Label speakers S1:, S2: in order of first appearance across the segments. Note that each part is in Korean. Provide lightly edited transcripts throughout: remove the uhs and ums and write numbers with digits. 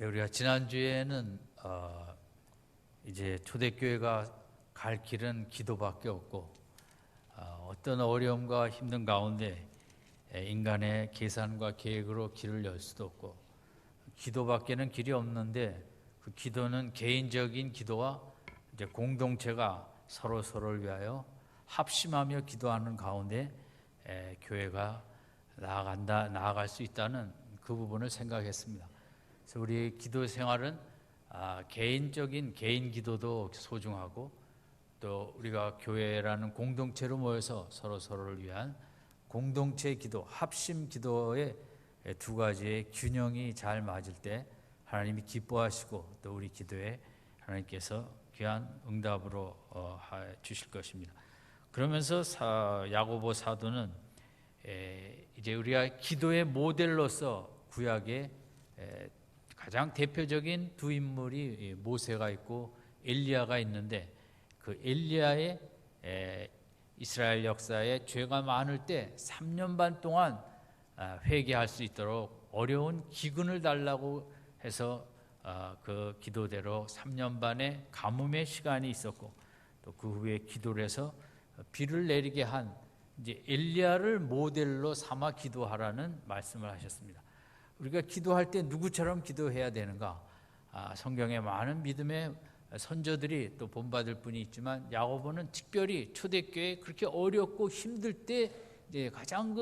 S1: 우리가 지난주에는 이제 초대교회가 갈 길은 기도밖에 없고 어떤 어려움과 힘든 가운데 인간의 계산과 계획으로 길을 열 수도 없고 기도밖에는 길이 없는데 그 기도는 개인적인 기도와 이제 공동체가 서로를 위하여 합심하며 기도하는 가운데 교회가 나아갈 수 있다는 그 부분을 생각했습니다. 그래서 우리 기도 생활은 개인적인 개인 기도도 소중하고 또 우리가 교회라는 공동체로 모여서 서로를 위한 공동체 기도, 합심 기도의 두 가지의 균형이 잘 맞을 때 하나님이 기뻐하시고 또 우리 기도에 하나님께서 귀한 응답으로 주실 것입니다. 그러면서 야고보 사도는 이제 우리가 기도의 모델로서 구약의 가장 대표적인 두 인물이 모세가 있고 엘리야가 있는데 그 엘리야의 이스라엘 역사에 죄가 많을 때 3년 반 동안 회개할 수 있도록 어려운 기근을 달라고 해서 그 기도대로 3년 반의 가뭄의 시간이 있었고 또 그 후에 기도를 해서 비를 내리게 한 이제 엘리야를 모델로 삼아 기도하라는 말씀을 하셨습니다. 우리가 기도할 때 누구처럼 기도해야 되는가? 성경에 많은 믿음의 선조들이 또 본받을 분이 있지만 야고보는 특별히 초대교회 그렇게 어렵고 힘들 때 이제 가장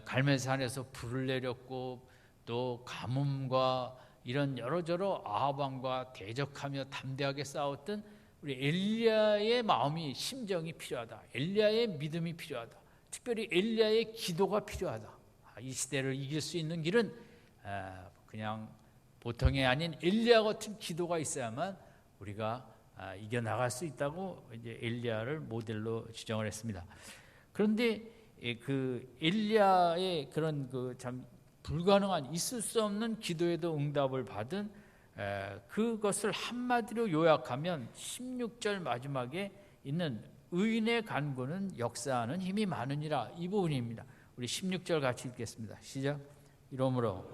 S1: 갈멜산에서 불을 내렸고 또 가뭄과 이런 여러저러 아합 왕과 대적하며 담대하게 싸웠던 우리 엘리야의 마음이 심정이 필요하다. 엘리야의 믿음이 필요하다. 특별히 엘리야의 기도가 필요하다. 이 시대를 이길 수 있는 길은 그냥 보통이 아닌 엘리야 같은 기도가 있어야만 우리가 이겨나갈 수 있다고 이제 엘리야를 모델로 지정을 했습니다. 그런데 그 엘리야의 그런 참 불가능한 있을 수 없는 기도에도 응답을 받은 그것을 한마디로 요약하면 16절 마지막에 있는 의인의 간구는 역사하는 힘이 많으니라 이 부분입니다. 우리 16절 같이 읽겠습니다. 시작. 이러므로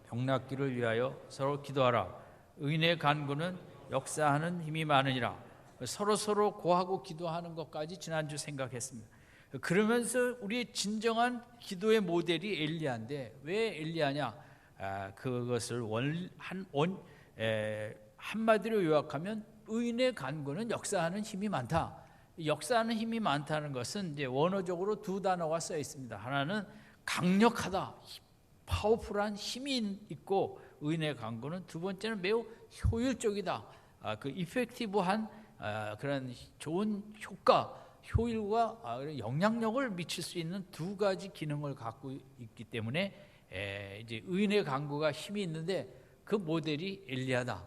S1: 병낫기를 위하여 서로 기도하라. 의인의 간구는 역사하는 힘이 많으니라. 서로 고하고 기도하는 것까지 지난주 생각했습니다. 그러면서 우리의 진정한 기도의 모델이 엘리야인데 왜 엘리야냐? 그것을 한마디로 요약하면 의인의 간구는 역사하는 힘이 많다. 역사하는 힘이 많다는 것은 이제 원어적으로 두 단어가 써 있습니다. 하나는 강력하다, 파워풀한 힘이 있고 의인의 간구는 두 번째는 매우 효율적이다. 그 이펙티브한 그런 좋은 효율과 영향력을 미칠 수 있는 두 가지 기능을 갖고 있기 때문에 이제 의인의 간구가 힘이 있는데 그 모델이 엘리야다.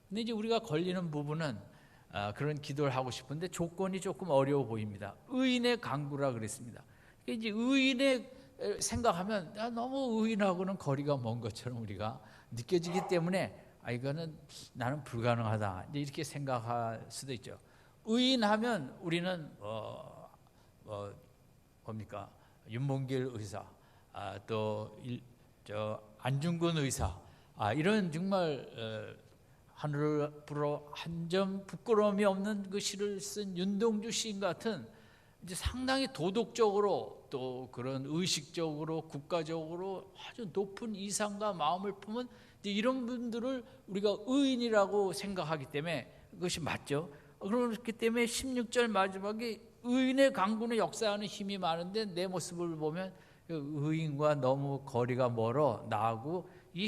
S1: 근데 이제 우리가 걸리는 부분은 그런 기도를 하고 싶은데 조건이 조금 어려워 보입니다. 의인의 간구라 그랬습니다. 이제 의인의 생각하면 너무 의인하고는 거리가 먼 것처럼 우리가 느껴지기 때문에 이거는 나는 불가능하다 이렇게 생각할 수도 있죠. 의인하면 우리는 뭡니까? 윤봉길 의사, 또 안중근 의사, 이런 정말 하늘을 불어 한 점 부끄러움이 없는 그 시를 쓴 윤동주 시인 같은 이제 상당히 도덕적으로 또 그런 의식적으로 국가적으로 아주 높은 이상과 마음을 품은 이런 분들을 우리가 의인이라고 생각하기 때문에 그것이 맞죠. 그렇기 때문에 16절 마지막에 의인의 간구는 역사하는 힘이 많은데 내 모습을 보면 의인과 너무 거리가 멀어 나하고 이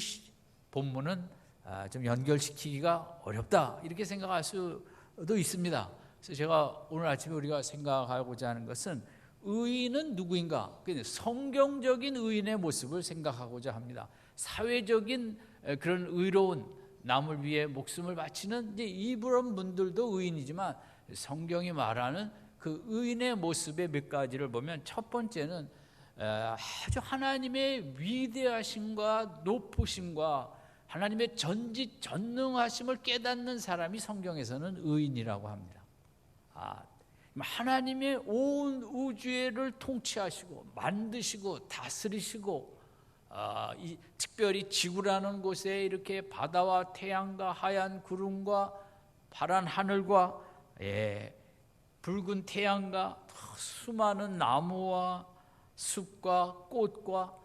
S1: 본문은 좀 연결시키기가 어렵다 이렇게 생각할 수도 있습니다. 그래서 제가 오늘 아침에 우리가 생각하고자 하는 것은 의인은 누구인가? 성경적인 의인의 모습을 생각하고자 합니다. 사회적인 그런 의로운 남을 위해 목숨을 바치는 이런 분들도 의인이지만 성경이 말하는 그 의인의 모습의 몇 가지를 보면 첫 번째는 아주 하나님의 위대하심과 높으심과 하나님의 전지전능하심을 깨닫는 사람이 성경에서는 의인이라고 합니다. 하나님의 온 우주를 통치하시고 만드시고 다스리시고 특별히 지구라는 곳에 이렇게 바다와 태양과 하얀 구름과 파란 하늘과 붉은 태양과 수많은 나무와 숲과 꽃과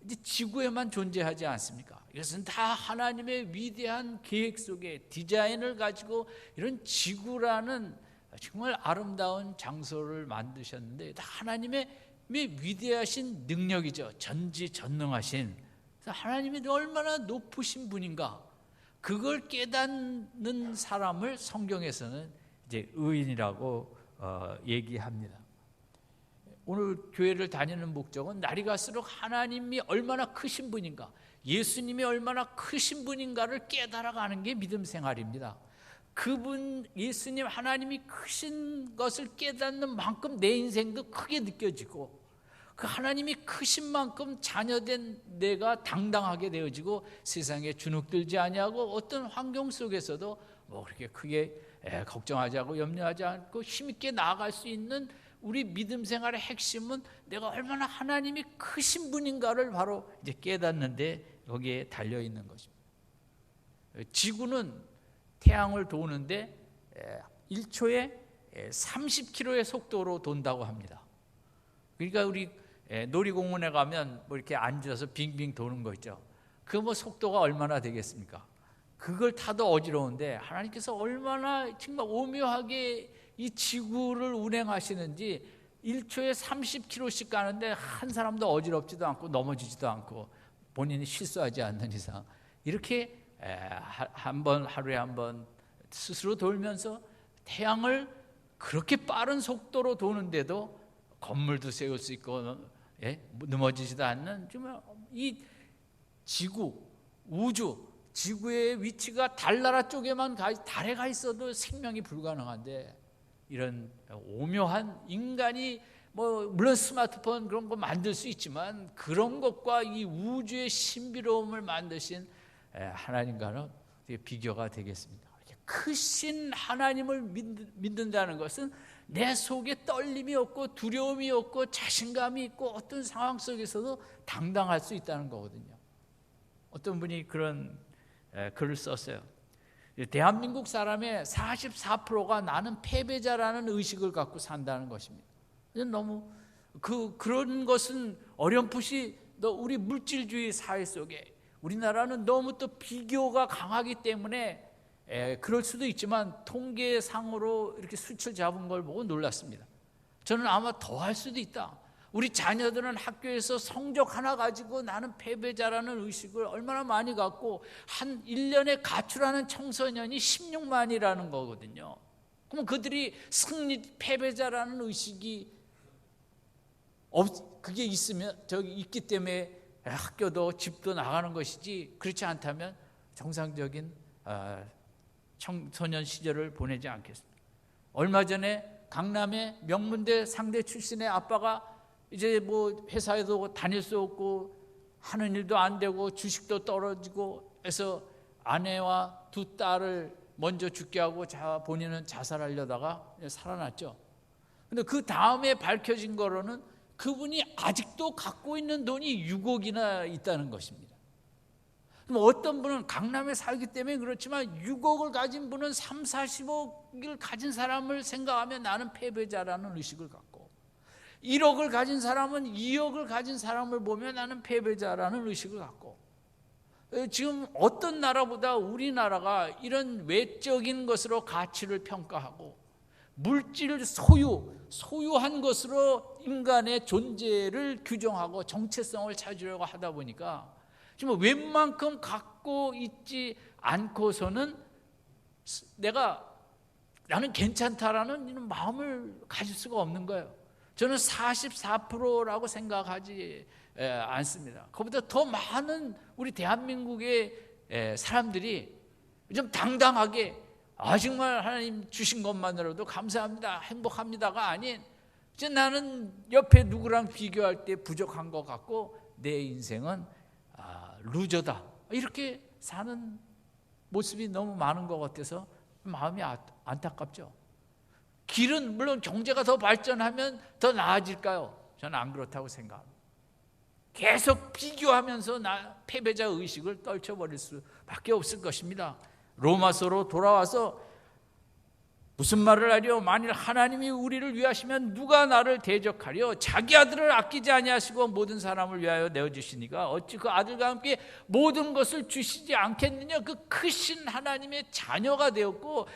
S1: 이제 지구에만 존재하지 않습니까? 이것은 다 하나님의 위대한 계획 속에 디자인을 가지고 이런 지구라는 정말 아름다운 장소를 만드셨는데 다 하나님의 위대하신 능력이죠. 전지전능하신 하나님이 얼마나 높으신 분인가, 그걸 깨닫는 사람을 성경에서는 이제 의인이라고 얘기합니다. 오늘 교회를 다니는 목적은 날이 갈수록 하나님이 얼마나 크신 분인가, 예수님이 얼마나 크신 분인가를 깨달아가는 게 믿음 생활입니다. 그분 예수님 하나님이 크신 것을 깨닫는 만큼 내 인생도 크게 느껴지고, 그 하나님이 크신 만큼 자녀된 내가 당당하게 되어지고 세상에 주눅들지 아니하고 어떤 환경 속에서도 뭐 그렇게 크게 걱정하지 않고 염려하지 않고 힘있게 나아갈 수 있는 우리 믿음 생활의 핵심은 내가 얼마나 하나님이 크신 분인가를 바로 이제 깨닫는데 여기에 달려 있는 것입니다. 지구는 태양을 도는데 1초에 30km의 속도로 돈다고 합니다. 그러니까 우리 놀이공원에 가면 뭐 이렇게 앉아서 빙빙 도는 거 있죠. 그 뭐 속도가 얼마나 되겠습니까? 그걸 타도 어지러운데 하나님께서 얼마나 정말 오묘하게 이 지구를 운행하시는지 1초에 30km씩 가는데 한 사람도 어지럽지도 않고 넘어지지도 않고 본인이 실수하지 않는 이상 이렇게 하루에 한 번 스스로 돌면서 태양을 그렇게 빠른 속도로 도는데도 건물도 세울 수 있고 넘어지지도 않는, 정말 이 지구, 우주, 지구의 위치가 달나라 쪽에만 달에 가 있어도 생명이 불가능한데 이런 오묘한 인간이 뭐 물론 스마트폰 그런 거 만들 수 있지만 그런 것과 이 우주의 신비로움을 만드신 하나님과는 비교가 되겠습니다. 크신 하나님을 믿는다는 것은 내 속에 떨림이 없고 두려움이 없고 자신감이 있고 어떤 상황 속에서도 당당할 수 있다는 거거든요. 어떤 분이 그런 글을 썼어요. 대한민국 사람의 44%가 나는 패배자라는 의식을 갖고 산다는 것입니다. 너무 그런 것은 어렴풋이 우리 물질주의 사회 속에 우리나라는 너무 또 비교가 강하기 때문에 그럴 수도 있지만 통계상으로 이렇게 수치를 잡은 걸 보고 놀랐습니다. 저는 아마 더 할 수도 있다. 우리 자녀들은 학교에서 성적 하나 가지고 나는 패배자라는 의식을 얼마나 많이 갖고 한 1년에 가출하는 청소년이 16만이라는 거거든요. 그럼 그들이 패배자라는 의식이 그게 있기 때문에 학교도 집도 나가는 것이지, 그렇지 않다면 정상적인 청소년 시절을 보내지 않겠습니다. 얼마 전에 강남의 명문대 상대 출신의 아빠가 이제 뭐 회사에도 다닐 수 없고 하는 일도 안 되고 주식도 떨어지고 해서 아내와 두 딸을 먼저 죽게 하고 본인은 자살하려다가 살아났죠. 근데 그 다음에 밝혀진 거로는 그분이 아직도 갖고 있는 돈이 6억이나 있다는 것입니다. 그럼 어떤 분은 강남에 살기 때문에 그렇지만 6억을 가진 분은 3, 40억을 가진 사람을 생각하면 나는 패배자라는 의식을 갖고, 1억을 가진 사람은 2억을 가진 사람을 보면 나는 패배자라는 의식을 갖고, 지금 어떤 나라보다 우리나라가 이런 외적인 것으로 가치를 평가하고 물질 소유한 것으로 인간의 존재를 규정하고 정체성을 찾으려고 하다 보니까 지금 웬만큼 갖고 있지 않고서는 나는 괜찮다라는 이런 마음을 가질 수가 없는 거예요. 저는 44%라고 생각하지 않습니다. 그보다 더 많은 우리 대한민국의 사람들이 좀 당당하게 정말 하나님 주신 것만으로도 감사합니다, 행복합니다가 아닌, 이제 나는 옆에 누구랑 비교할 때 부족한 것 같고 내 인생은 루저다, 이렇게 사는 모습이 너무 많은 것 같아서 마음이 안타깝죠. 길은 물론 경제가 더 발전하면 더 나아질까요? 저는 안 그렇다고 생각합니다. 계속 비교하면서 패배자 의식을 떨쳐버릴 수밖에 없을 것입니다. 로마서로 돌아와서 무슨 말을 하려? 만일 하나님이 우리를 위하시면 누가 나를 대적하려? 자기 아들을 아끼지 아니하시고 모든 사람을 위하여 내어주시니까 어찌 그 아들과 함께 모든 것을 주시지 않겠느냐? 그 크신 하나님의 자녀가 되었고,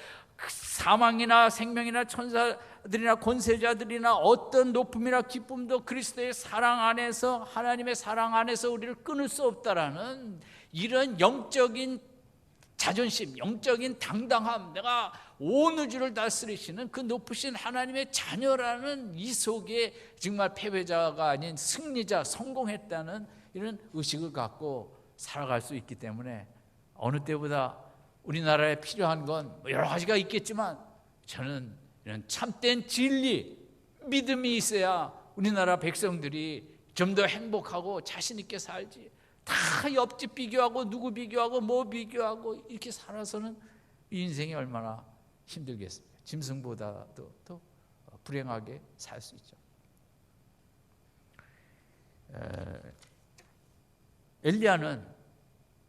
S1: 사망이나 생명이나 천사들이나 권세자들이나 어떤 높음이나 기쁨도 그리스도의 사랑 안에서, 하나님의 사랑 안에서 우리를 끊을 수 없다라는 이런 영적인 자존심, 영적인 당당함, 내가 온 우주를 다스리시는 그 높으신 하나님의 자녀라는 이 속에 정말 패배자가 아닌 승리자, 성공했다는 이런 의식을 갖고 살아갈 수 있기 때문에 어느 때보다 우리나라에 필요한 건 여러 가지가 있겠지만 저는 이런 참된 진리, 믿음이 있어야 우리나라 백성들이 좀 더 행복하고 자신 있게 살지. 다 옆집 비교하고 누구 비교하고 뭐 비교하고 이렇게 살아서는 이 인생이 얼마나 힘들겠습니까? 짐승보다도 더 불행하게 살 수 있죠. 엘리야는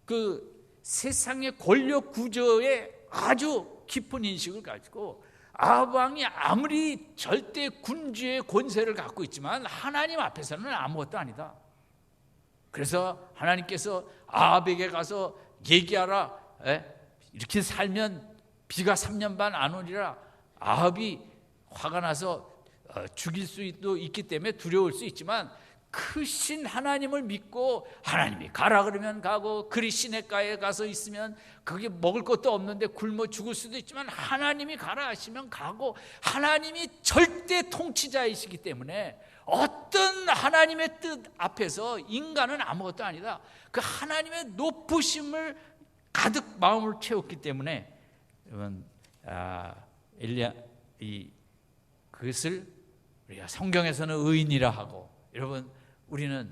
S1: 그 세상의 권력 구조에 아주 깊은 인식을 가지고 아합 왕이 아무리 절대 군주의 권세를 갖고 있지만 하나님 앞에서는 아무것도 아니다. 그래서 하나님께서 아합에게 가서 얘기하라. 이렇게 살면 비가 3년 반 안 오리라. 아합이 화가 나서 죽일 수도 있기 때문에 두려울 수 있지만 크신 하나님을 믿고 하나님이 가라 그러면 가고, 그리 시냇가에 가서 있으면 그게 먹을 것도 없는데 굶어 죽을 수도 있지만 하나님이 가라 하시면 가고, 하나님이 절대 통치자이시기 때문에 어떤 하나님의 뜻 앞에서 인간은 아무것도 아니다. 그 하나님의 높으심을 가득 마음을 채웠기 때문에 여러분, 엘리야 그것을 우리가 성경에서는 의인이라 하고, 여러분 우리는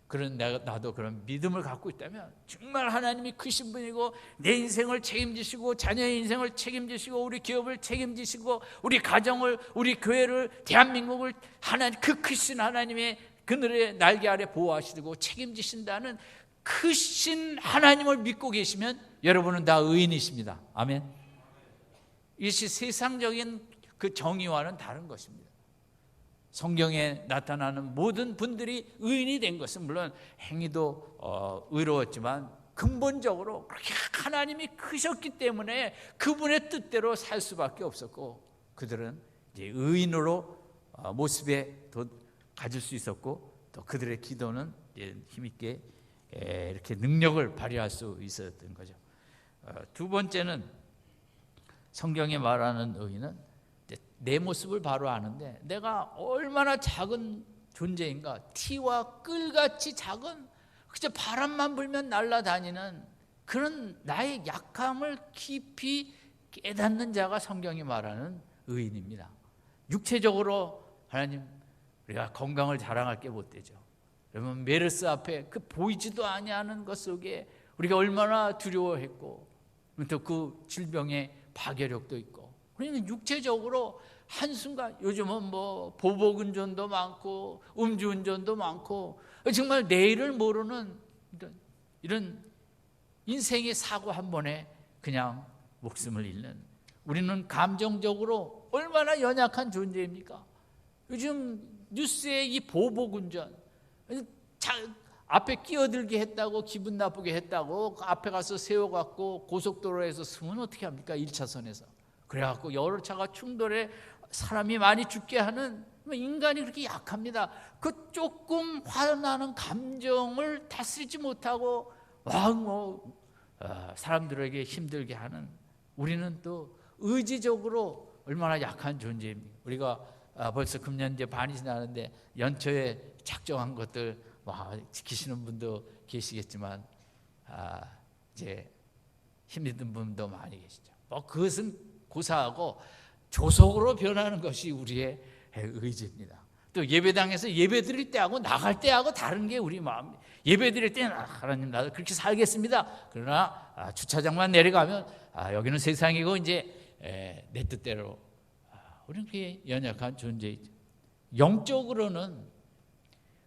S1: 그런 나도 그런 믿음을 갖고 있다면 정말 하나님이 크신 분이고 내 인생을 책임지시고 자녀의 인생을 책임지시고 우리 기업을 책임지시고 우리 가정을, 우리 교회를, 대한민국을 하나님, 그 크신 하나님의 그늘의 날개 아래 보호하시고 책임지신다는 크신 하나님을 믿고 계시면 여러분은 다 의인이십니다. 아멘. 이것이 세상적인 그 정의와는 다른 것입니다. 성경에 나타나는 모든 분들이 의인이 된 것은 물론 행위도 의로웠지만 근본적으로 그렇게 하나님이 크셨기 때문에 그분의 뜻대로 살 수밖에 없었고, 그들은 이제 의인으로 모습에 가질 수 있었고, 또 그들의 기도는 힘있게 이렇게 능력을 발휘할 수 있었던 거죠. 두 번째는 성경에 말하는 의인은 내 모습을 바로 아는데 내가 얼마나 작은 존재인가, 티와 끌같이 작은, 그저 바람만 불면 날아다니는 그런 나의 약함을 깊이 깨닫는 자가 성경이 말하는 의인입니다. 육체적으로 하나님, 우리가 건강을 자랑할 게 못 되죠. 여러분, 메르스 앞에 그 보이지도 아니하는 것 속에 우리가 얼마나 두려워했고, 또 그 질병의 파괴력도 있고, 우리는 육체적으로 한순간, 요즘은 뭐 보복운전도 많고 음주운전도 많고 정말 내일을 모르는 이런 인생의 사고 한 번에 그냥 목숨을 잃는, 우리는 감정적으로 얼마나 연약한 존재입니까? 요즘 뉴스에 이 보복운전, 앞에 끼어들게 했다고, 기분 나쁘게 했다고 앞에 가서 세워갖고 고속도로에서 쓰면 어떻게 합니까? 1차선에서 그래갖고 여러 차가 충돌해 사람이 많이 죽게 하는, 인간이 그렇게 약합니다. 그 조금 화나는 감정을 다스리지 못하고 사람들에게 힘들게 하는, 우리는 또 의지적으로 얼마나 약한 존재입니까? 우리가 벌써 금년제 반이 지나는데 연초에 작정한 것들 지키시는 분도 계시겠지만 이제 힘든 분도 많이 계시죠. 그것은 고사하고 조속으로 변하는 것이 우리의 의지입니다. 또 예배당에서 예배 드릴 때하고 나갈 때하고 다른 게 우리 마음입니다. 예배 드릴 때는 하나님 나도 그렇게 살겠습니다. 그러나 주차장만 내려가면 여기는 세상이고 이제 내 뜻대로, 우리는 그게 연약한 존재이죠. 영적으로는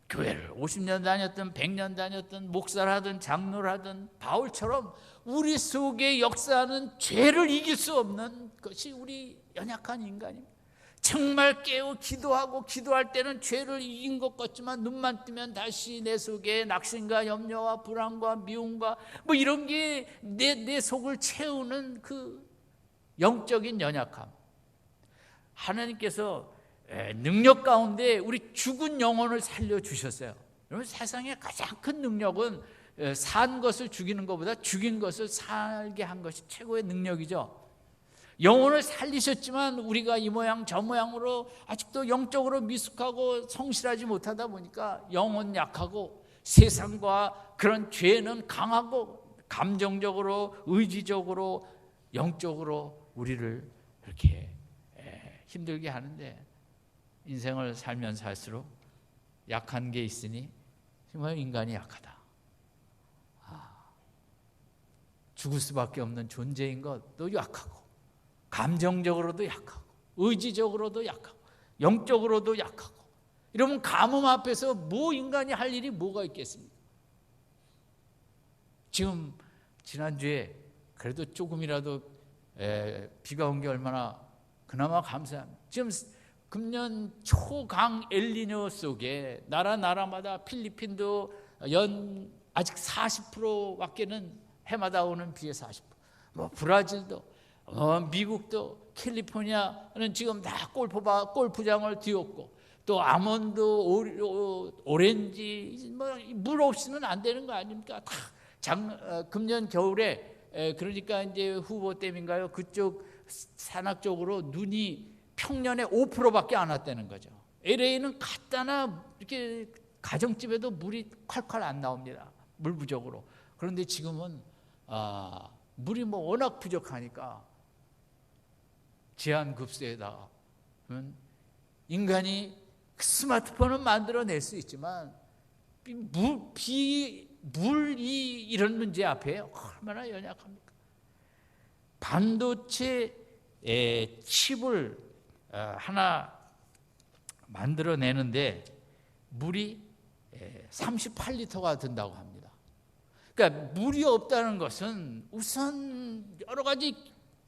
S1: 교회를 50년 다녔든 100년 다녔든 목사를 하든 장로를 하든 바울처럼 우리 속에 역사하는 죄를 이길 수 없는 것이 우리 연약한 인간입니다. 정말 깨어 기도하고 기도할 때는 죄를 이긴 것 같지만 눈만 뜨면 다시 내 속에 낙심과 염려와 불안과 미움과 뭐 이런 게 내 속을 채우는 그 영적인 연약함. 하나님께서 능력 가운데 우리 죽은 영혼을 살려주셨어요. 여러분, 세상의 가장 큰 능력은 산 것을 죽이는 것보다 죽인 것을 살게 한 것이 최고의 능력이죠. 영혼을 살리셨지만 우리가 이 모양 저 모양으로 아직도 영적으로 미숙하고 성실하지 못하다 보니까 영혼 약하고 세상과 그런 죄는 강하고 감정적으로 의지적으로 영적으로 우리를 이렇게 힘들게 하는데, 인생을 살면 살수록 약한 게 있으니 정말 인간이 약하다. 죽을 수밖에 없는 존재인 것도 약하고, 감정적으로도 약하고, 의지적으로도 약하고, 영적으로도 약하고. 이러면 가뭄 앞에서 뭐 인간이 할 일이 뭐가 있겠습니까? 지금 지난주에 그래도 조금이라도 비가 온 게 얼마나 그나마 감사합니다. 지금 금년 초강 엘니뇨 속에 나라마다 필리핀도 아직 40%밖에는 해마다 오는 비의 40%, 뭐 브라질도, 미국도, 캘리포니아는 지금 다 골프장을 뒤엎고, 또 아몬드, 오렌지, 뭐 물 없이는 안 되는 거 아닙니까? 다 금년 겨울에 그러니까 이제 후보댐인가요? 그쪽 산악 쪽으로 눈이 평년에 5%밖에 안 왔다는 거죠. LA는 갖다나 이렇게 가정집에도 물이 콸콸 안 나옵니다. 물 부족으로. 그런데 지금은 물이 뭐 워낙 부족하니까 제한급수에다가 인간이 스마트폰은 만들어낼 수 있지만 물이 이런 문제 앞에 얼마나 연약합니까? 반도체 칩을 하나 만들어내는데 물이 38리터가 든다고 합니다. 그러니까 물이 없다는 것은 우선 여러 가지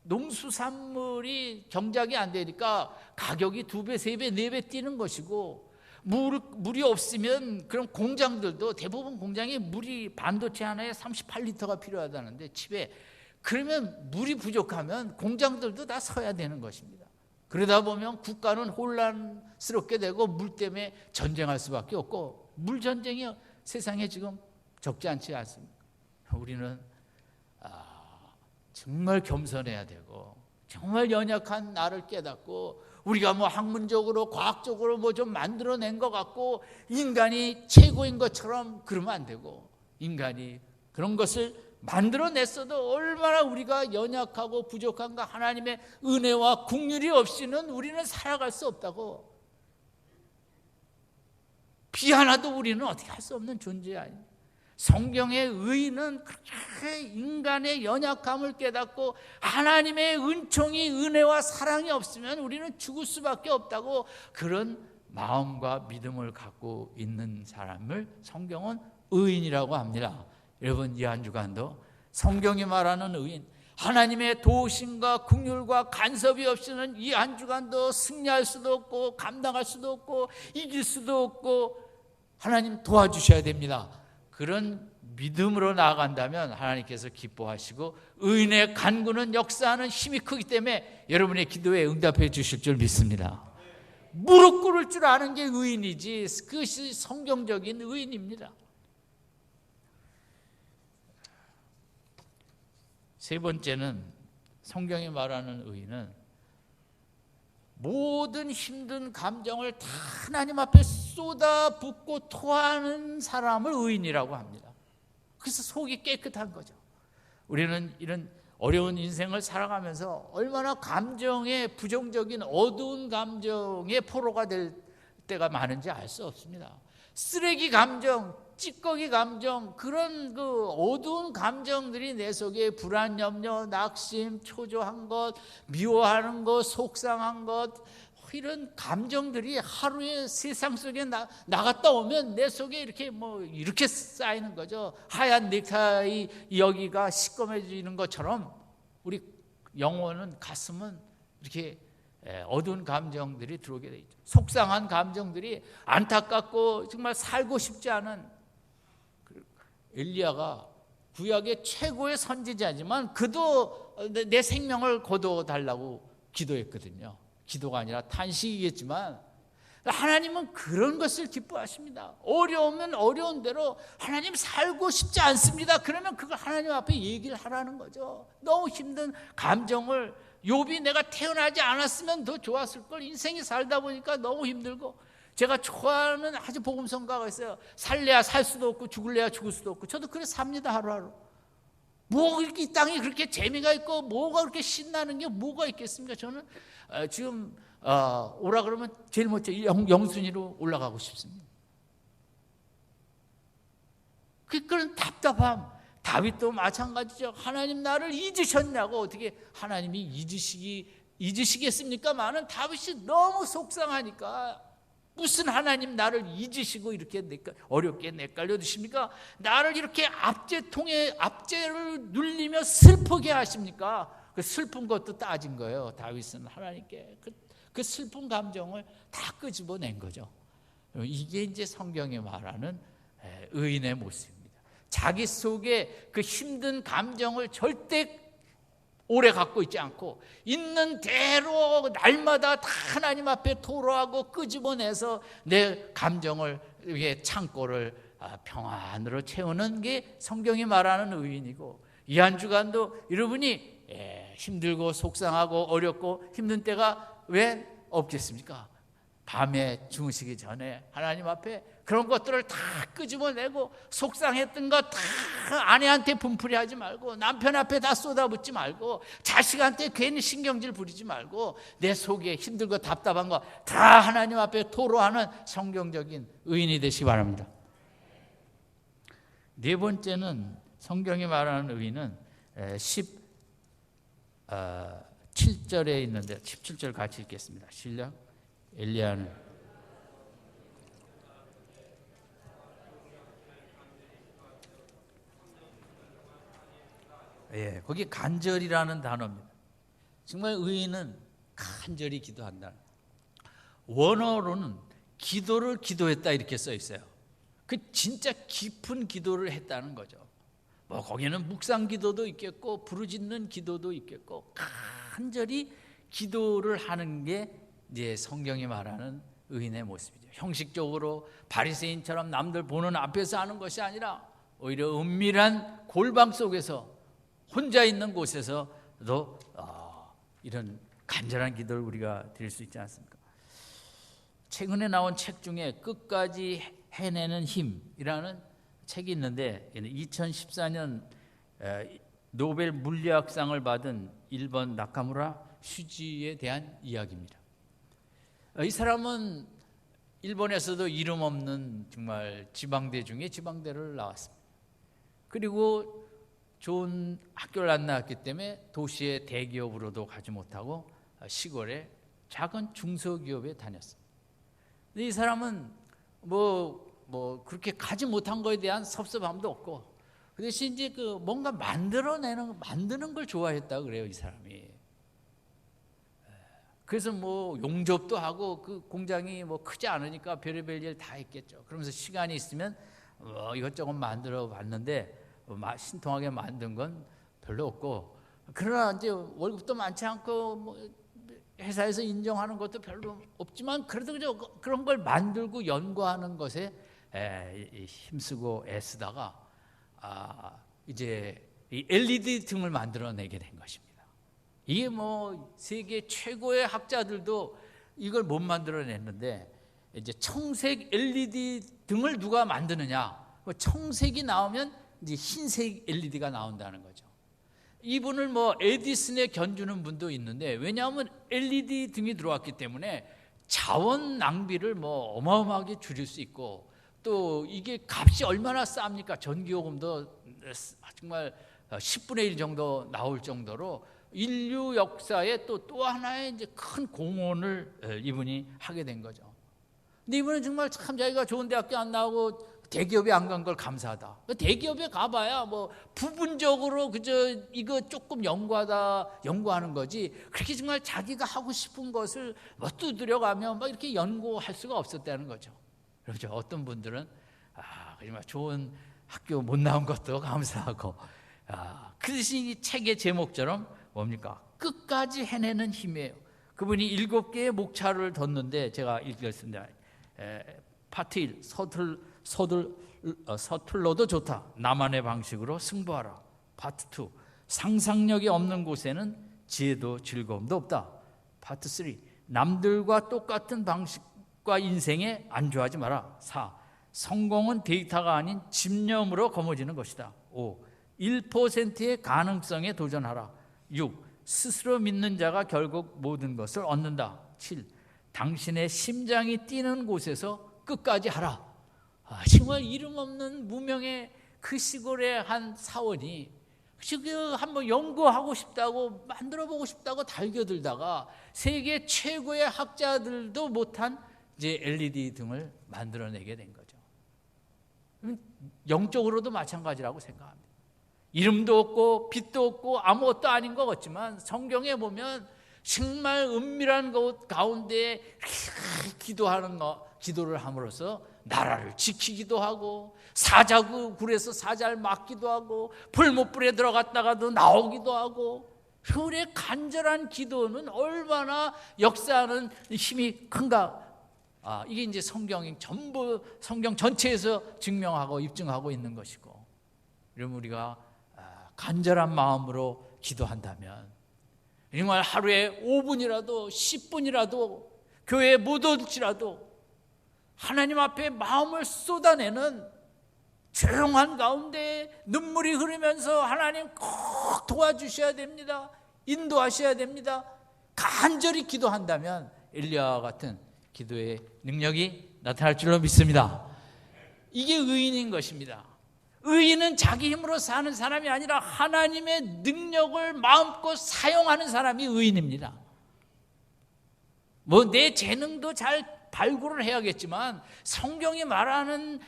S1: 농수산물이 경작이 안 되니까 가격이 2배, 3배, 4배 뛰는 것이고, 물이 없으면 그럼 공장들도 대부분 공장에 물이 반도체 하나에 38리터가 필요하다는데 칩에, 그러면 물이 부족하면 공장들도 다 서야 되는 것입니다. 그러다 보면 국가는 혼란스럽게 되고 물 때문에 전쟁할 수밖에 없고, 물 전쟁이 세상에 지금 적지 않지 않습니까? 우리는 정말 겸손해야 되고, 정말 연약한 나를 깨닫고, 우리가 뭐 학문적으로 과학적으로 뭐 좀 만들어낸 것 같고 인간이 최고인 것처럼 그러면 안 되고, 인간이 그런 것을 만들어냈어도 얼마나 우리가 연약하고 부족한가. 하나님의 은혜와 긍휼이 없이는 우리는 살아갈 수 없다고. 비 하나도 우리는 어떻게 할 수 없는 존재 아닙니까? 성경의 의인은 그렇게 인간의 연약함을 깨닫고 하나님의 은총이, 은혜와 사랑이 없으면 우리는 죽을 수밖에 없다고, 그런 마음과 믿음을 갖고 있는 사람을 성경은 의인이라고 합니다. 여러분, 이 한 주간도 성경이 말하는 의인, 하나님의 도우심과 긍휼과 간섭이 없이는 이 한 주간도 승리할 수도 없고 감당할 수도 없고 이길 수도 없고, 하나님 도와주셔야 됩니다. 그런 믿음으로 나아간다면 하나님께서 기뻐하시고 의인의 간구는 역사하는 힘이 크기 때문에 여러분의 기도에 응답해 주실 줄 믿습니다. 무릎 꿇을 줄 아는 게 의인이지, 그것이 성경적인 의인입니다. 세 번째는, 성경이 말하는 의인은 모든 힘든 감정을 다 하나님 앞에 쏟아붓고 토하는 사람을 의인이라고 합니다. 그래서 속이 깨끗한 거죠. 우리는 이런 어려운 인생을 살아가면서 얼마나 감정의 부정적인 어두운 감정의 포로가 될 때가 많은지 알 수 없습니다. 쓰레기 감정, 찌꺼기 감정, 그런 그 어두운 감정들이 내 속에 불안, 염려, 낙심, 초조한 것, 미워하는 것, 속상한 것, 이런 감정들이 하루에 세상 속에 나갔다 오면 내 속에 이렇게 쌓이는 거죠. 하얀 넥타이 여기가 시꺼매지는 것처럼 우리 영혼은, 가슴은 이렇게 어두운 감정들이 들어오게 돼 있죠. 속상한 감정들이, 안타깝고 정말 살고 싶지 않은. 엘리야가 구약의 최고의 선지자지만 그도 내 생명을 거둬달라고 기도했거든요. 기도가 아니라 탄식이겠지만 하나님은 그런 것을 기뻐하십니다. 어려우면 어려운 대로 하나님 살고 싶지 않습니다. 그러면 그걸 하나님 앞에 얘기를 하라는 거죠. 너무 힘든 감정을, 욥이 내가 태어나지 않았으면 더 좋았을 걸, 인생이 살다 보니까 너무 힘들고. 제가 좋아하는 아주 복음성가가 있어요. 살래야 살 수도 없고 죽을래야 죽을 수도 없고. 저도 그래 삽니다, 하루하루. 뭐 이렇게 이 땅이 그렇게 재미가 있고 뭐가 그렇게 신나는 게 뭐가 있겠습니까? 저는 지금 오라 그러면 제일 먼저 영순위로 올라가고 싶습니다. 그런 답답함. 다윗도 마찬가지죠. 하나님 나를 잊으셨냐고. 어떻게 하나님이 잊으시겠습니까? 많은 다윗이 너무 속상하니까. 무슨 하나님 나를 잊으시고 이렇게 어렵게 내깔려 두십니까? 나를 이렇게 압제를 눌리며 슬프게 하십니까? 그 슬픈 것도 따진 거예요. 다윗은 하나님께 그 슬픈 감정을 다 끄집어낸 거죠. 이게 이제 성경이 말하는 의인의 모습입니다. 자기 속에 그 힘든 감정을 절대 오래 갖고 있지 않고 있는 대로 날마다 다 하나님 앞에 토로하고 끄집어내서 내 감정을, 창고를 평안으로 채우는 게 성경이 말하는 의인이고, 이 한 주간도 여러분이 힘들고 속상하고 어렵고 힘든 때가 왜 없겠습니까? 밤에 주무시기 전에 하나님 앞에 그런 것들을 다 끄집어내고, 속상했던 거 다 아내한테 분풀이하지 말고, 남편 앞에 다 쏟아붓지 말고, 자식한테 괜히 신경질 부리지 말고, 내 속에 힘들고 답답한 거 다 하나님 앞에 토로하는 성경적인 의인이 되시기 바랍니다. 네 번째는, 성경이 말하는 의인은 17절에 있는데 17절 같이 읽겠습니다. 시작. 엘리야는 거기 간절이라는 단어입니다. 정말 의인은 간절히 기도한다. 원어로는 기도를 기도했다 이렇게 써 있어요. 그 진짜 깊은 기도를 했다는 거죠. 뭐 거기는 묵상 기도도 있겠고 부르짖는 기도도 있겠고, 간절히 기도를 하는 게 이제 성경이 말하는 의인의 모습이죠. 형식적으로 바리새인처럼 남들 보는 앞에서 하는 것이 아니라 오히려 은밀한 골방 속에서 혼자 있는 곳에서도 이런 간절한 기도를 우리가 드릴 수 있지 않습니까? 최근에 나온 책 중에 끝까지 해내는 힘이라는 책이 있는데, 2014년 노벨 물리학상을 받은 일본 나카무라 슈지에 대한 이야기입니다. 이 사람은 일본에서도 이름 없는 정말 지방대 중에 지방대를 나왔습니다. 그리고 좋은 학교를 안 나왔기 때문에 도시의 대기업으로도 가지 못하고 시골의 작은 중소기업에 다녔습니다. 근데 이 사람은 뭐 그렇게 가지 못한 거에 대한 섭섭함도 없고, 그 대신 이제 뭔가 만드는 걸 좋아했다 그래요, 이 사람이. 그래서 용접도 하고, 그 공장이 크지 않으니까 별의별 일 다 했겠죠. 그러면서 시간이 있으면 이것저것 만들어 봤는데 신통하게 만든 건 별로 없고, 그러나 이제 월급도 많지 않고 회사에서 인정하는 것도 별로 없지만 그래도 그런 걸 만들고 연구하는 것에 힘쓰고 애쓰다가 이제 이 LED 등을 만들어내게 된 것입니다. 이게 세계 최고의 학자들도 이걸 못 만들어냈는데, 이제 청색 LED 등을 누가 만드느냐? 청색이 나오면 이제 흰색 LED가 나온다는 거죠. 이분을 에디슨에 견주는 분도 있는데, 왜냐하면 LED 등이 들어왔기 때문에 자원 낭비를 어마어마하게 줄일 수 있고, 또 이게 값이 얼마나 쌉니까? 전기요금도 정말 10분의 1 정도 나올 정도로 인류 역사에 또 하나의 이제 큰 공헌을 이분이 하게 된 거죠. 근데 이분은 정말 참 자기가 좋은 대학교 안 나오고 대기업에 안 간 걸 감사하다. 대기업에 가봐야 뭐 부분적으로 그저 이거 조금 연구하는 거지, 그렇게 정말 자기가 하고 싶은 것을 뭐 두드려가면 막 이렇게 연구할 수가 없었다는 거죠. 그렇죠. 어떤 분들은 정말 좋은 학교 못 나온 것도 감사하고, 그 대신 이 책의 제목처럼 뭡니까? 끝까지 해내는 힘이에요. 그분이 7개의 목차를 뒀는데 제가 읽겠습니다. 파트 1, 서툴러도 좋다. 나만의 방식으로 승부하라. 파트 2, 상상력이 없는 곳에는 지혜도 즐거움도 없다. 파트 3, 남들과 똑같은 방식과 인생에 안주하지 마라. 4, 성공은 데이터가 아닌 집념으로 거머쥐는 것이다. 5, 1%의 가능성에 도전하라. 6, 스스로 믿는 자가 결국 모든 것을 얻는다. 7, 당신의 심장이 뛰는 곳에서 끝까지 하라. 정말 이름 없는 무명의 그 시골의 한 사원이 한번 연구하고 싶다고, 만들어보고 싶다고 달겨들다가 세계 최고의 학자들도 못한 이제 LED 등을 만들어내게 된 거죠. 영적으로도 마찬가지라고 생각합니다. 이름도 없고 빛도 없고 아무것도 아닌 것 같지만 성경에 보면 정말 은밀한 곳 가운데 기도를 함으로써 나라를 지키기도 하고, 굴에서 사자를 막기도 하고, 불못불에 들어갔다가도 나오기도 하고, 그의 간절한 기도는 얼마나 역사하는 힘이 큰가. 이게 이제 성경이 전부 성경 전체에서 증명하고 입증하고 있는 것이고, 그러면 우리가 간절한 마음으로 기도한다면 정말 하루에 5분이라도 10분이라도 교회에 못 올지라도 하나님 앞에 마음을 쏟아내는, 조용한 가운데 눈물이 흐르면서 하나님 꼭 도와주셔야 됩니다. 인도하셔야 됩니다. 간절히 기도한다면 엘리야와 같은 기도의 능력이 나타날 줄로 믿습니다. 이게 의인인 것입니다. 의인은 자기 힘으로 사는 사람이 아니라 하나님의 능력을 마음껏 사용하는 사람이 의인입니다. 뭐 내 재능도 잘 발굴을 해야겠지만 성경이 말하는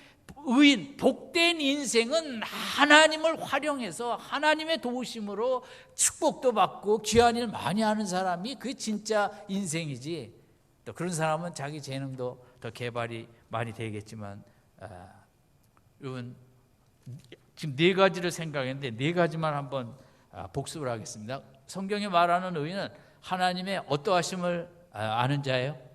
S1: 의인, 복된 인생은 하나님을 활용해서 하나님의 도우심으로 축복도 받고 귀한 일 많이 하는 사람이 그게 진짜 인생이지, 또 그런 사람은 자기 재능도 더 개발이 많이 되겠지만, 여러분 지금 4가지를 생각했는데 4가지만 한번 복습을 하겠습니다. 성경이 말하는 의인은 하나님의 어떠하심을 아는 자예요?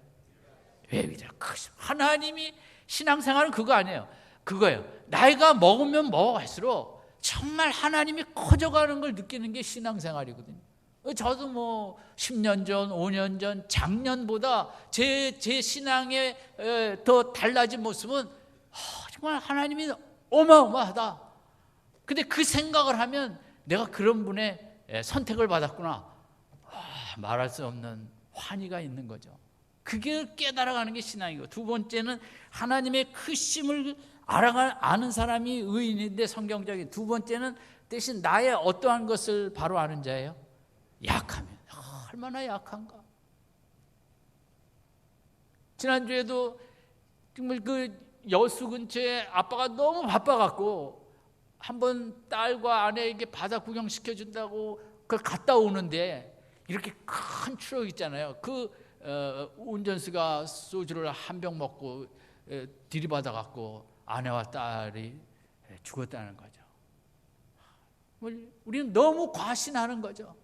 S1: 하나님이 신앙생활은 그거 아니에요. 그거예요. 나이가 먹으면 먹을수록 정말 하나님이 커져가는 걸 느끼는 게 신앙생활이거든요. 저도 뭐 10년 전, 5년 전, 작년보다 제 신앙의 더 달라진 모습은 정말 하나님이 어마어마하다. 근데 그 생각을 하면 내가 그런 분의 선택을 받았구나, 말할 수 없는 환희가 있는 거죠. 그게 깨달아가는 게 신앙이고, 2번째는 하나님의 크심을 아는 사람이 의인인데 성경적인. 2번째는 대신 나의 어떠한 것을 바로 아는 자예요? 약하면. 얼마나 약한가. 지난주에도 정말 그 여수 근처에 아빠가 너무 바빠갖고 한번 딸과 아내에게 바다 구경 시켜준다고 그걸 갔다 오는데, 이렇게 큰 추억 있잖아요. 운전수가 소주를 한 병 먹고 들이받아갖고 아내와 딸이 죽었다는 거죠. 우리는 너무 과신하는 거죠.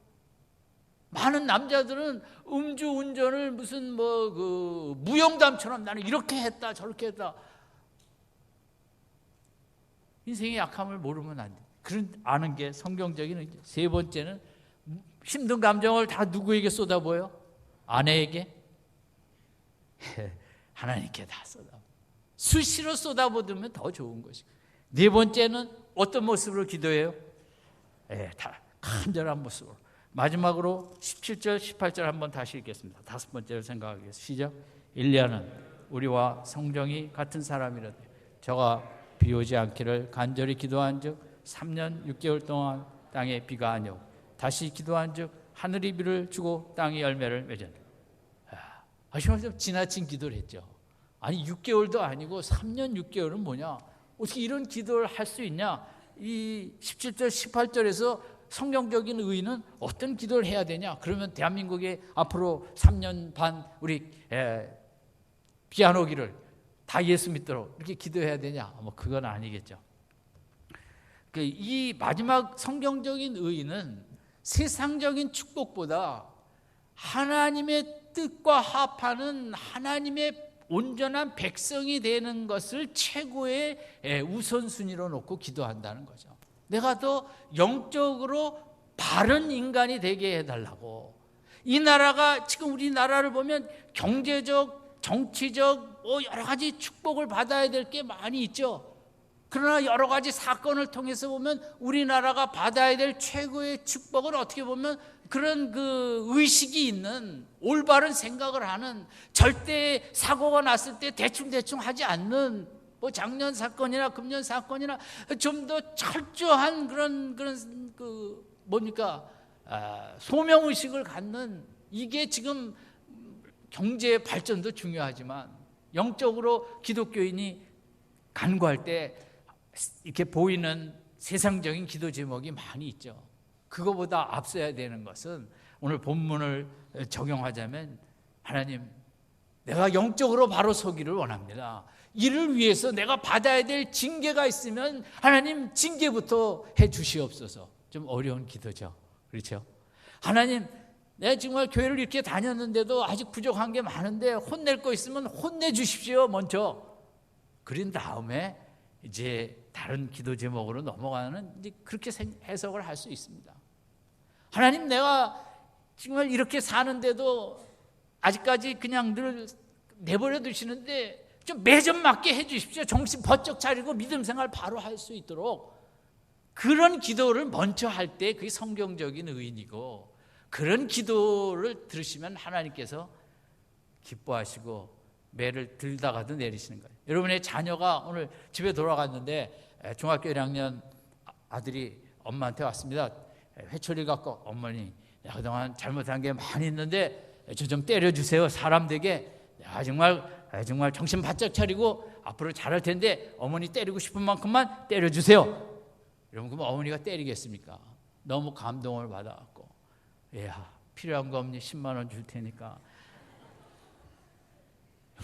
S1: 많은 남자들은 음주운전을 무슨 무용담처럼 나는 이렇게 했다 저렇게 했다. 인생의 약함을 모르면 안 돼. 그런 아는 게 성경적인 의지. 3번째는 힘든 감정을 다 누구에게 쏟아부어요? 아내에게? 하나님께 다 쏟아부어. 수시로 쏟아부으면 더 좋은 것이고. 4번째는 어떤 모습으로 기도해요? 다 간절한 모습으로. 마지막으로 17절 18절 한번 다시 읽겠습니다. 5번째를 생각하겠습니다. 시작. 엘리야는 우리와 성정이 같은 사람이라되 저가 비 오지 않기를 간절히 기도한즉 3년 6개월 동안 땅에 비가 아니오. 다시 기도한즉 하늘이 비를 주고 땅이 열매를 맺었네. 좀 지나친 기도를 했죠. 아니 6개월도 아니고 3년 6개월은 뭐냐? 어떻게 이런 기도를 할 수 있냐? 이 17절 18절에서 성경적인 의의는 어떤 기도를 해야 되냐? 그러면 대한민국에 앞으로 3년 반 우리 비안 오기를 다 예수 믿도록 이렇게 기도해야 되냐? 뭐 그건 아니겠죠. 이 마지막 성경적인 의의는 세상적인 축복보다 하나님의 뜻과 합하는 하나님의 온전한 백성이 되는 것을 최고의 우선순위로 놓고 기도한다는 거죠. 내가 더 영적으로 바른 인간이 되게 해달라고. 이 나라가 지금 우리나라를 보면 경제적, 정치적 여러 가지 축복을 받아야 될 게 많이 있죠. 그러나 여러 가지 사건을 통해서 보면 우리나라가 받아야 될 최고의 축복은 어떻게 보면 그런 그 의식이 있는 올바른 생각을 하는, 절대 사고가 났을 때 대충 하지 않는, 뭐 작년 사건이나 금년 사건이나 좀 더 철저한 그런 그 뭡니까 소명 의식을 갖는, 이게 지금 경제 발전도 중요하지만 영적으로 기독교인이 간구할 때 이렇게 보이는 세상적인 기도 제목이 많이 있죠. 그거보다 앞서야 되는 것은 오늘 본문을 적용하자면, 하나님 내가 영적으로 바로 서기를 원합니다. 이를 위해서 내가 받아야 될 징계가 있으면 하나님 징계부터 해 주시옵소서. 좀 어려운 기도죠. 그렇죠? 하나님 내가 정말 교회를 이렇게 다녔는데도 아직 부족한 게 많은데 혼낼 거 있으면 혼내 주십시오 먼저. 그런 다음에 이제 다른 기도 제목으로 넘어가는, 이제 그렇게 해석을 할 수 있습니다. 하나님 내가 정말 이렇게 사는데도 아직까지 그냥 늘 내버려 두시는데 좀 매점 맞게 해 주십시오. 정신 번쩍 차리고 믿음 생활 바로 할 수 있도록. 그런 기도를 먼저 할 때 그게 성경적인 의인이고, 그런 기도를 들으시면 하나님께서 기뻐하시고 매를 들다가도 내리시는 거예요. 여러분의 자녀가 오늘 집에 돌아갔는데 중학교 1학년 아들이 엄마한테 왔습니다. 회초리 갖고, 어머니 내가 그동안 잘못한 게 많이 있는데 저 좀 때려주세요. 사람 되게 내가 정말 정신 바짝 차리고 앞으로 잘할 텐데 어머니 때리고 싶은 만큼만 때려주세요. 여러분 그럼 어머니가 때리겠습니까? 너무 감동을 받아갖고, 야 필요한 거 없니? 10만 원 줄 테니까.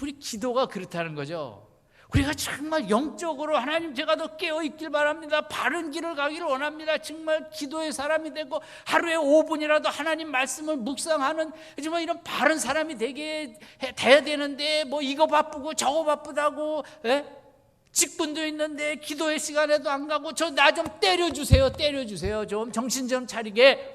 S1: 우리 기도가 그렇다는 거죠. 우리가 정말 영적으로 하나님 제가 더 깨어있길 바랍니다. 바른 길을 가기를 원합니다. 정말 기도의 사람이 되고 하루에 5분이라도 하나님 말씀을 묵상하는 정말 이런 바른 사람이 돼야 되는데, 뭐 이거 바쁘고 저거 바쁘다고 직분도 있는데 기도의 시간에도 안 가고, 저 나 좀 때려주세요. 좀 정신 좀 차리게.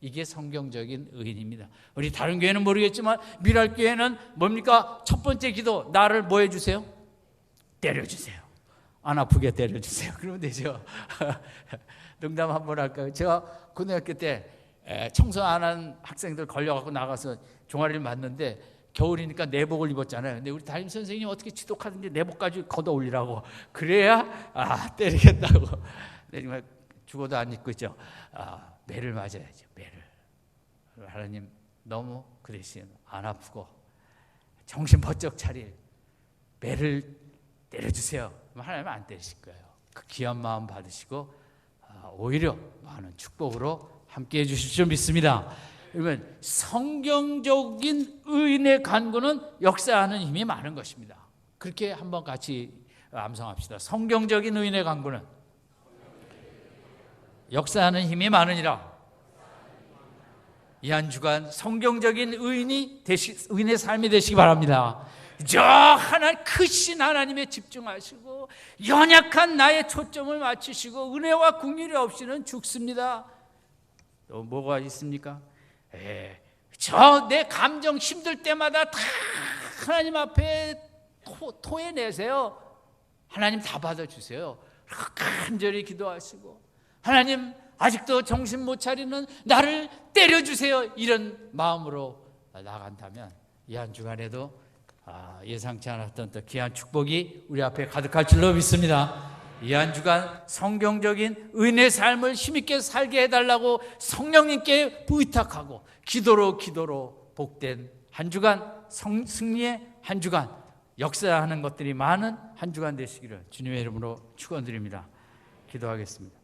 S1: 이게 성경적인 의인입니다. 우리 다른 교회는 모르겠지만 미랄교회는 뭡니까? 첫 번째 기도, 나를 뭐 해주세요? 때려주세요. 안 아프게 때려주세요. 그러면 되죠. 농담 한번 할까요? 제가 고등학교 때 청소 안 한 학생들 걸려갖고 나가서 종아리를 맞는데, 겨울이니까 내복을 입었잖아요. 근데 우리 담임 선생님이 어떻게 지독하든지 내복까지 걷어 올리라고, 그래야 때리겠다고. 정말 죽어도 안 입고 있죠. 매를 맞아야죠. 매를. 하나님 너무 그 대신 안 아프고 정신 번쩍 차릴 매를 때려주세요. 하나님은 안 때리실 거예요. 그 귀한 마음 받으시고 오히려 많은 축복으로 함께해 주실 줄 믿습니다. 여러분 성경적인 의인의 간구는 역사하는 힘이 많은 것입니다. 그렇게 한번 같이 암송합시다. 성경적인 의인의 간구는 역사하는 힘이 많으니라. 이 한 주간 성경적인 의인의 삶이 되시기 바랍니다. 크신 하나님에 집중하시고 연약한 나의 초점을 맞추시고, 은혜와 긍휼이 없이는 죽습니다. 또 뭐가 있습니까? 내 감정 힘들 때마다 다 하나님 앞에 토해내세요. 하나님 다 받아주세요. 간절히 기도하시고, 하나님 아직도 정신 못 차리는 나를 때려주세요. 이런 마음으로 나간다면 이 한 주간에도 예상치 않았던 또 귀한 축복이 우리 앞에 가득할 줄로 믿습니다. 이 한 주간 성경적인 은혜 삶을 힘있게 살게 해달라고 성령님께 부탁하고 기도로 복된 한 주간, 승리의 한 주간, 역사하는 것들이 많은 한 주간 되시기를 주님의 이름으로 축원드립니다. 기도하겠습니다.